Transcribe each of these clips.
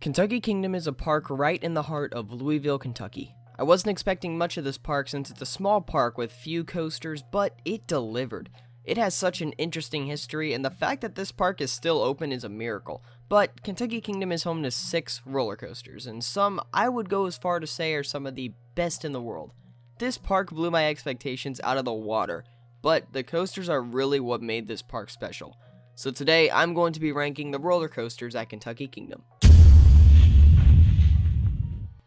Kentucky Kingdom is a park right in the heart of Louisville, Kentucky. I wasn't expecting much of this park since it's a small park with few coasters, but it delivered. It has such an interesting history, and the fact that this park is still open is a miracle. But Kentucky Kingdom is home to 6 roller coasters, and some I would go as far to say are some of the best in the world. This park blew my expectations out of the water, but the coasters are really what made this park special. So today, I'm going to be ranking the roller coasters at Kentucky Kingdom.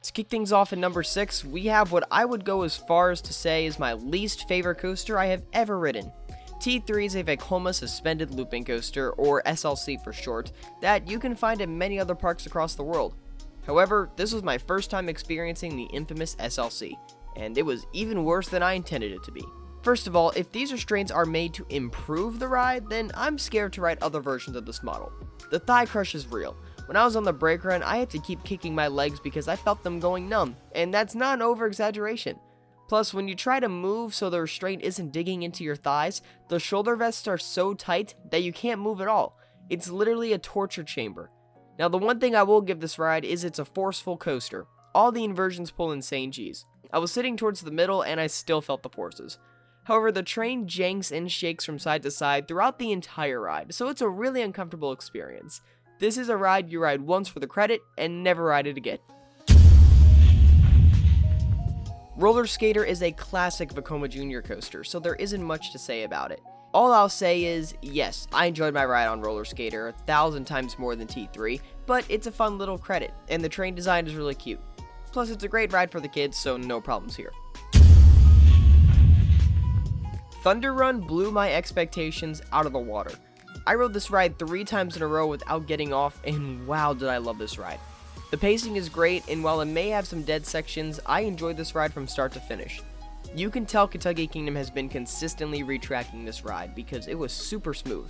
To kick things off at number 6, we have what I would go as far as to say is my least favorite coaster I have ever ridden. T3 is a Vekoma suspended looping coaster, or SLC for short, that you can find at many other parks across the world. However, this was my first time experiencing the infamous SLC, and it was even worse than I intended it to be. First of all, if these restraints are made to improve the ride, then I'm scared to ride other versions of this model. The thigh crush is real. When I was on the brake run, I had to keep kicking my legs because I felt them going numb, and that's not an over-exaggeration. Plus, when you try to move so the restraint isn't digging into your thighs, the shoulder vests are so tight that you can't move at all. It's literally a torture chamber. Now, the one thing I will give this ride is it's a forceful coaster. All the inversions pull insane G's. I was sitting towards the middle and I still felt the forces. However, the train janks and shakes from side to side throughout the entire ride, so it's a really uncomfortable experience. This is a ride you ride once for the credit and never ride it again. Roller Skater is a classic Vekoma Jr. coaster, so there isn't much to say about it. All I'll say is, yes, I enjoyed my ride on Roller Skater 1,000 times more than T3, but it's a fun little credit, and the train design is really cute. Plus, it's a great ride for the kids, so no problems here. Thunder Run blew my expectations out of the water. I rode this ride 3 times in a row without getting off, and wow did I love this ride. The pacing is great, and while it may have some dead sections, I enjoyed this ride from start to finish. You can tell Kentucky Kingdom has been consistently retracking this ride because it was super smooth.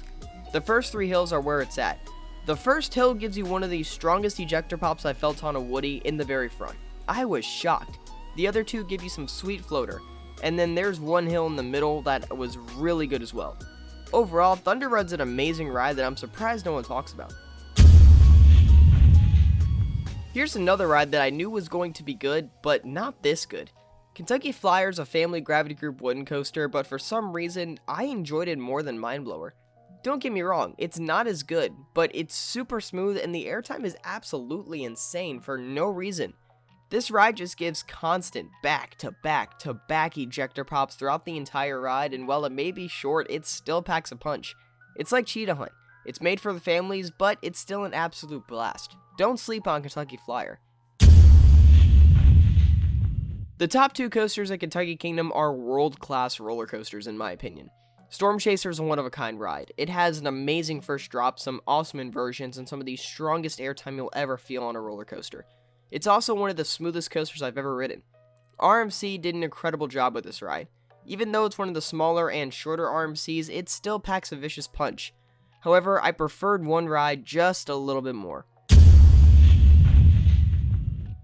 The first 3 hills are where it's at. The first hill gives you one of the strongest ejector pops I felt on a Woody in the very front. I was shocked. The other 2 give you some sweet floater, and then there's one hill in the middle that was really good as well. Overall, Thunder Run's an amazing ride that I'm surprised no one talks about. Here's another ride that I knew was going to be good, but not this good. Kentucky Flyer's a family gravity group wooden coaster, but for some reason, I enjoyed it more than Mindblower. Don't get me wrong, it's not as good, but it's super smooth and the airtime is absolutely insane for no reason. This ride just gives constant back-to-back-to-back ejector pops throughout the entire ride, and while it may be short, it still packs a punch. It's like Cheetah Hunt. It's made for the families, but it's still an absolute blast. Don't sleep on Kentucky Flyer. The top 2 coasters at Kentucky Kingdom are world-class roller coasters in my opinion. Storm Chaser is a one-of-a-kind ride. It has an amazing first drop, some awesome inversions, and some of the strongest airtime you'll ever feel on a roller coaster. It's also one of the smoothest coasters I've ever ridden. RMC did an incredible job with this ride. Even though it's one of the smaller and shorter RMCs, it still packs a vicious punch. However, I preferred one ride just a little bit more.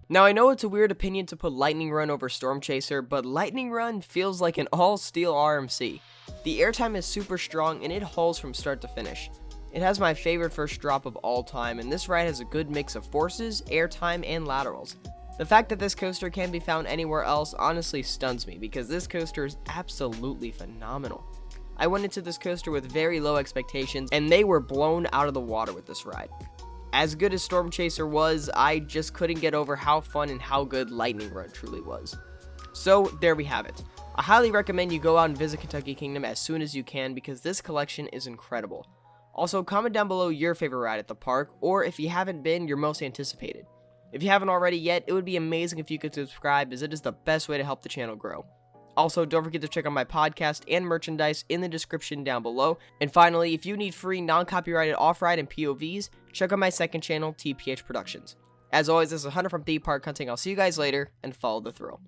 Now I know it's a weird opinion to put Lightning Run over Storm Chaser, but Lightning Run feels like an all-steel RMC. The airtime is super strong and it hauls from start to finish. It has my favorite first drop of all time, and this ride has a good mix of forces, airtime, and laterals. The fact that this coaster can't be found anywhere else honestly stuns me, because this coaster is absolutely phenomenal. I went into this coaster with very low expectations, and they were blown out of the water with this ride. As good as Storm Chaser was, I just couldn't get over how fun and how good Lightning Run truly was. So, there we have it. I highly recommend you go out and visit Kentucky Kingdom as soon as you can, because this collection is incredible. Also, comment down below your favorite ride at the park, or if you haven't been, your most anticipated. If you haven't already yet, it would be amazing if you could subscribe, as it is the best way to help the channel grow. Also, don't forget to check out my podcast and merchandise in the description down below. And finally, if you need free non-copyrighted off-ride and POVs, check out my second channel, TPH Productions. As always, this is Hunter from Theme Park Hunting. I'll see you guys later, and follow the thrill.